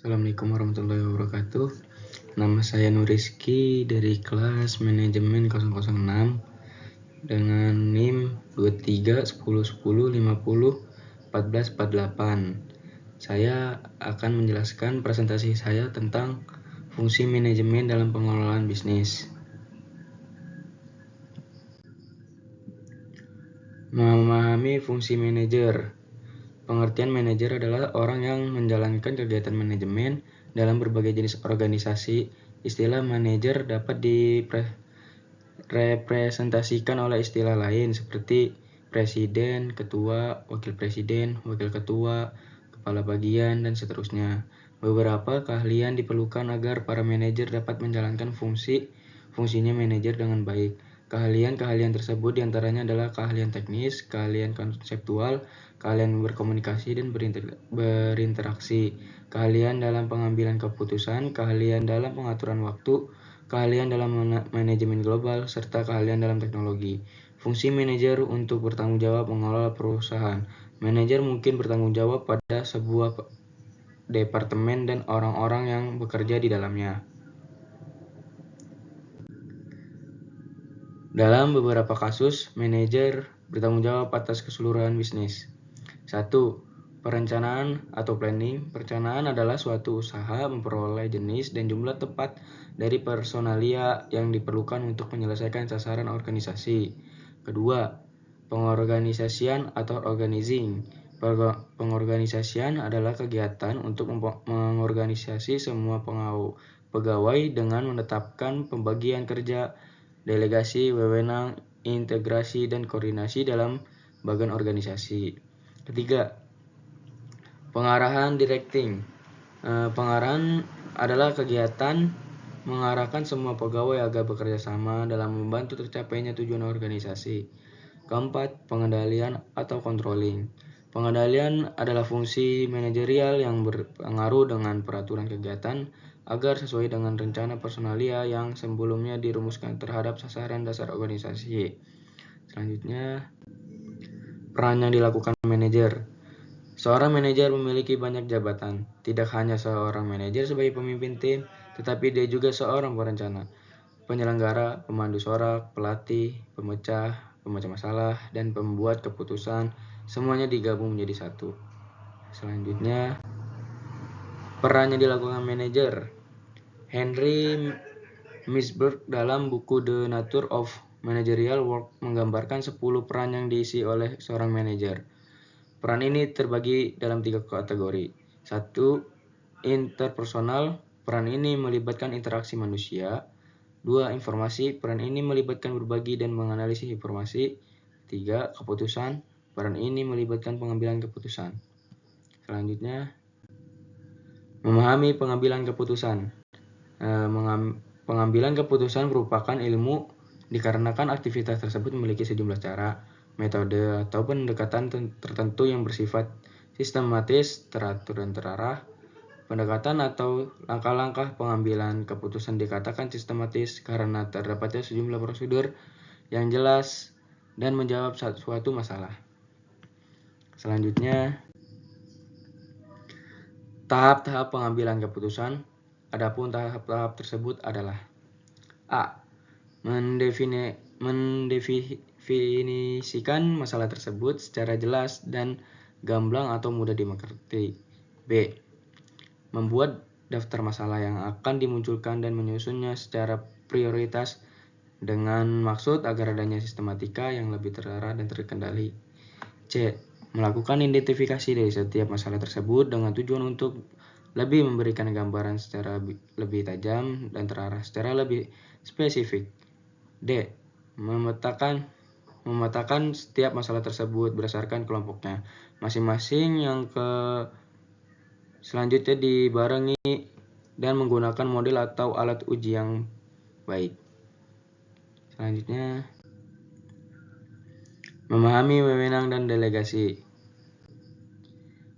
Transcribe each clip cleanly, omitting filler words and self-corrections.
Assalamualaikum warahmatullahi wabarakatuh. Nama saya Nuriski dari kelas Manajemen 006 dengan NIM 23 10 10 50 14 48. Saya akan menjelaskan presentasi saya tentang fungsi manajemen dalam pengelolaan bisnis. Memahami fungsi manajer. Pengertian manajer adalah orang yang menjalankan kegiatan manajemen dalam berbagai jenis organisasi. Istilah manajer dapat direpresentasikan oleh istilah lain seperti presiden, ketua, wakil ketua, kepala bagian, dan seterusnya. Beberapa keahlian diperlukan agar para manajer dapat menjalankan fungsinya manajer dengan baik. Keahlian tersebut diantaranya adalah keahlian teknis, keahlian konseptual, keahlian berkomunikasi dan berinteraksi, keahlian dalam pengambilan keputusan, keahlian dalam pengaturan waktu, keahlian dalam manajemen global, serta keahlian dalam teknologi. Fungsi manajer untuk bertanggung jawab mengelola perusahaan. Manajer mungkin bertanggung jawab pada sebuah departemen dan orang-orang yang bekerja di dalamnya. Dalam beberapa kasus, manajer bertanggung jawab atas keseluruhan bisnis. 1. Perencanaan atau planning. Perencanaan adalah suatu usaha memperoleh jenis dan jumlah tepat dari personalia yang diperlukan untuk menyelesaikan sasaran organisasi. Kedua, pengorganisasian atau organizing. Pengorganisasian adalah kegiatan untuk mengorganisasi semua pegawai dengan menetapkan pembagian kerja, delegasi, wewenang, integrasi, dan koordinasi dalam bagian organisasi. Ketiga, pengarahan directing. Pengarahan adalah kegiatan mengarahkan semua pegawai agar bekerja sama dalam membantu tercapainya tujuan organisasi. Keempat, pengendalian atau controlling. Pengendalian adalah fungsi manajerial yang berpengaruh dengan peraturan kegiatan agar sesuai dengan rencana personalia yang sebelumnya dirumuskan terhadap sasaran dasar organisasi. Selanjutnya, peran yang dilakukan manajer. Seorang manajer memiliki banyak jabatan. Tidak hanya seorang manajer sebagai pemimpin tim, tetapi dia juga seorang perencana, penyelenggara, pemandu sorak, pelatih, pemecah masalah, dan pembuat keputusan. Semuanya digabung menjadi satu. Selanjutnya, peran yang dilakukan manajer. Henry Misberg dalam buku The Nature of Managerial Work menggambarkan 10 peran yang diisi oleh seorang manajer. Peran ini terbagi dalam 3 kategori. 1. Interpersonal. Peran ini melibatkan interaksi manusia. 2. Informasi. Peran ini melibatkan berbagi dan menganalisis informasi. 3. Keputusan. Peran ini melibatkan pengambilan keputusan. Selanjutnya, memahami pengambilan keputusan. Pengambilan keputusan merupakan ilmu dikarenakan aktivitas tersebut memiliki sejumlah cara, metode, atau pendekatan tertentu yang bersifat sistematis, teratur, dan terarah. Pendekatan atau langkah-langkah pengambilan keputusan dikatakan sistematis karena terdapatnya sejumlah prosedur yang jelas dan menjawab suatu masalah. Selanjutnya, tahap-tahap pengambilan keputusan. Adapun tahap-tahap tersebut adalah A. Mendefinisikan masalah tersebut secara jelas dan gamblang atau mudah dimengerti. B. Membuat daftar masalah yang akan dimunculkan dan menyusunnya secara prioritas dengan maksud agar adanya sistematika yang lebih terarah dan terkendali. C. Melakukan identifikasi dari setiap masalah tersebut dengan tujuan untuk lebih memberikan gambaran secara lebih tajam dan terarah secara lebih spesifik. D. Memetakan setiap masalah tersebut berdasarkan kelompoknya masing-masing yang selanjutnya dibarengi dan menggunakan model atau alat uji yang baik. Selanjutnya, memahami wewenang dan delegasi.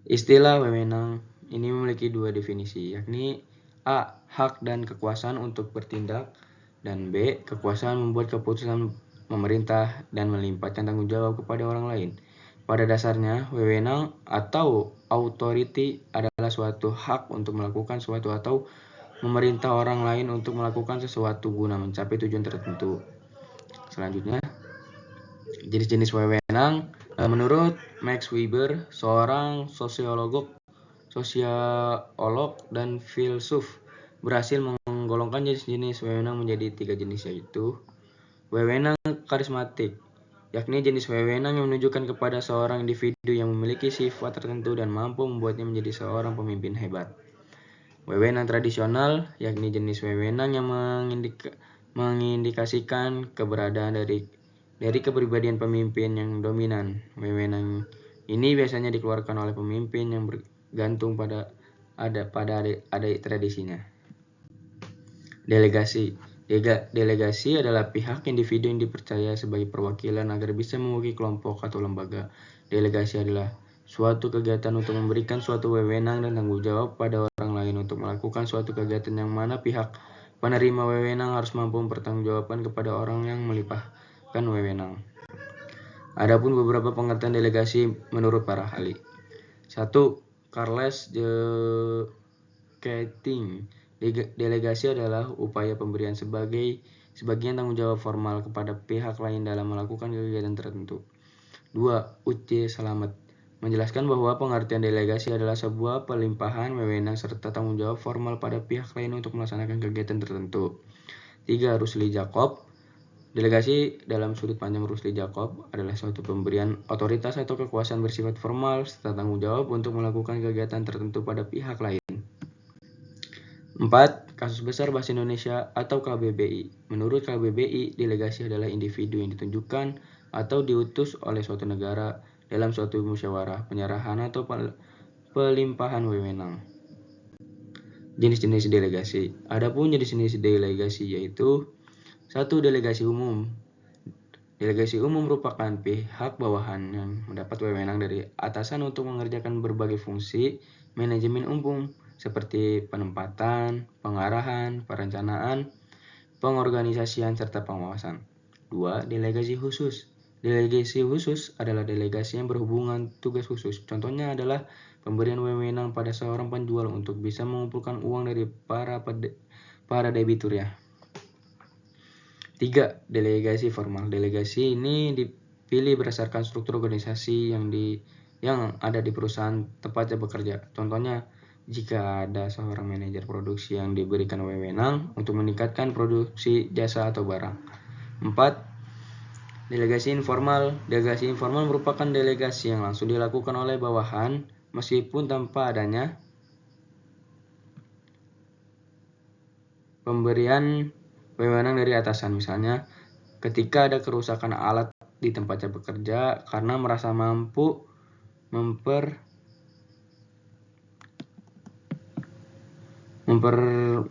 Istilah wewenang ini memiliki 2 definisi, yakni A. Hak dan kekuasaan untuk bertindak, dan B. Kekuasaan membuat keputusan memerintah dan melimpahkan tanggung jawab kepada orang lain. Pada dasarnya, wewenang atau authority adalah suatu hak untuk melakukan suatu atau memerintah orang lain untuk melakukan sesuatu guna mencapai tujuan tertentu. Selanjutnya, jenis-jenis wewenang. Menurut Max Weber, seorang sosiolog dan filsuf berhasil menggolongkan jenis-jenis wewenang menjadi 3 jenis, yaitu wewenang karismatik, yakni jenis wewenang yang menunjukkan kepada seorang individu yang memiliki sifat tertentu dan mampu membuatnya menjadi seorang pemimpin hebat. Wewenang tradisional, yakni jenis wewenang yang mengindikasikan keberadaan dari kepribadian pemimpin yang dominan. Wewenang ini biasanya dikeluarkan oleh pemimpin yang bergantung pada tradisinya. Delegasi adalah pihak individu yang dipercaya sebagai perwakilan agar bisa mewakili kelompok atau lembaga. Delegasi adalah suatu kegiatan untuk memberikan suatu wewenang dan tanggung jawab pada orang lain untuk melakukan suatu kegiatan yang mana pihak penerima wewenang harus mampu mempertanggungjawabkan kepada orang yang melimpahkan wewenang. Adapun beberapa pengertian delegasi menurut para ahli. 1. Charles de Keating. Delegasi adalah upaya pemberian sebagian tanggung jawab formal kepada pihak lain dalam melakukan kegiatan tertentu. 2. U.C. Salamet menjelaskan bahwa pengertian delegasi adalah sebuah pelimpahan wewenang serta tanggung jawab formal pada pihak lain untuk melaksanakan kegiatan tertentu. 3. Rusli Jacob. Delegasi dalam sudut pandang Rusli Jacob adalah suatu pemberian otoritas atau kekuasaan bersifat formal serta tanggung jawab untuk melakukan kegiatan tertentu pada pihak lain. 4. Kasus Besar Bahasa Indonesia atau KBBI. Menurut KBBI, delegasi adalah individu yang ditunjukkan atau diutus oleh suatu negara dalam suatu musyawarah, penyerahan atau pelimpahan wewenang. Jenis-jenis delegasi. Adapun jenis-jenis delegasi yaitu 1. Delegasi umum. Delegasi umum merupakan pihak bawahan yang mendapat wewenang dari atasan untuk mengerjakan berbagai fungsi manajemen umum seperti penempatan, pengarahan, perencanaan, pengorganisasian, serta pengawasan. 2. Delegasi khusus. Delegasi khusus adalah delegasi yang berhubungan tugas khusus. Contohnya adalah pemberian wewenang pada seorang penjual untuk bisa mengumpulkan uang dari para debiturnya. 3. Delegasi formal. Delegasi ini dipilih berdasarkan struktur organisasi yang ada di perusahaan tempatnya bekerja. Contohnya, jika ada seorang manajer produksi yang diberikan wewenang untuk meningkatkan produksi jasa atau barang. 4. Delegasi informal. Delegasi informal merupakan delegasi yang langsung dilakukan oleh bawahan meskipun tanpa adanya pemberian wewenang dari atasan. Misalnya, ketika ada kerusakan alat di tempatnya bekerja karena merasa mampu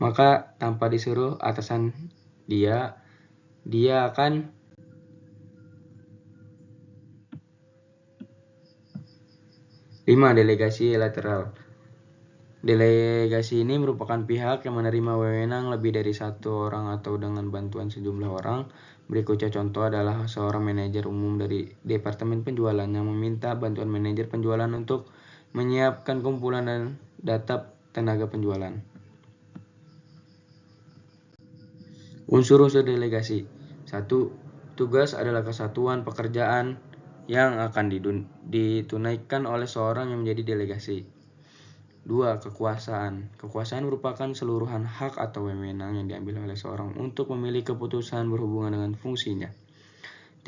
maka tanpa disuruh atasan dia akan delegasi lateral. Delegasi ini merupakan pihak yang menerima wewenang lebih dari satu orang atau dengan bantuan sejumlah orang. Berikutnya contoh adalah seorang manajer umum dari departemen penjualan yang meminta bantuan manajer penjualan untuk menyiapkan kumpulan dan data tenaga penjualan. Unsur-unsur delegasi. 1. Tugas adalah kesatuan pekerjaan yang akan ditunaikan oleh seorang yang menjadi delegasi. 2. Kekuasaan. Kekuasaan merupakan seluruhan hak atau wewenang yang diambil oleh seorang untuk memilih keputusan berhubungan dengan fungsinya.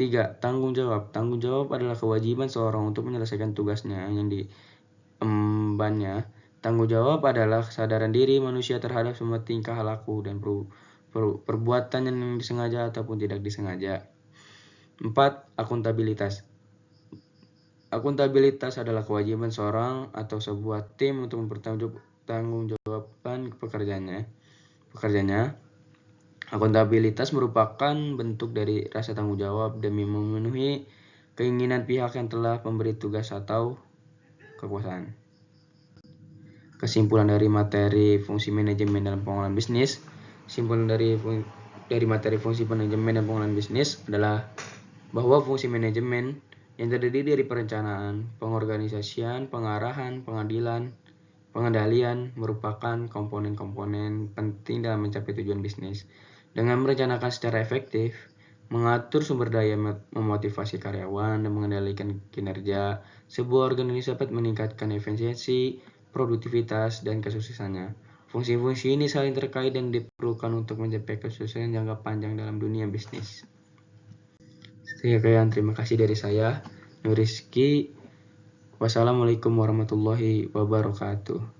3. Tanggung jawab. Tanggung jawab adalah kewajiban seorang untuk menyelesaikan tugasnya yang diembannya. Tanggung jawab adalah kesadaran diri manusia terhadap semua tingkah laku dan perbuatan yang disengaja ataupun tidak disengaja. 4. Akuntabilitas. Akuntabilitas adalah kewajiban seorang atau sebuah tim untuk mempertanggungjawabkan pekerjaannya. Akuntabilitas merupakan bentuk dari rasa tanggung jawab demi memenuhi keinginan pihak yang telah memberi tugas atau kekuasaan. Kesimpulan dari materi fungsi manajemen dalam pengelolaan bisnis. Kesimpulan dari materi fungsi manajemen dan pengelolaan bisnis adalah bahwa fungsi manajemen yang terdiri dari perencanaan, pengorganisasian, pengarahan, pengendalian merupakan komponen-komponen penting dalam mencapai tujuan bisnis. Dengan merencanakan secara efektif, mengatur sumber daya, memotivasi karyawan, dan mengendalikan kinerja, sebuah organisasi dapat meningkatkan efisiensi, produktivitas, dan kesuksesannya. Fungsi-fungsi ini saling terkait dan diperlukan untuk mencapai kesuksesan jangka panjang dalam dunia bisnis. Sekian, terima kasih dari saya, Nur Rizky. Wassalamualaikum warahmatullahi wabarakatuh.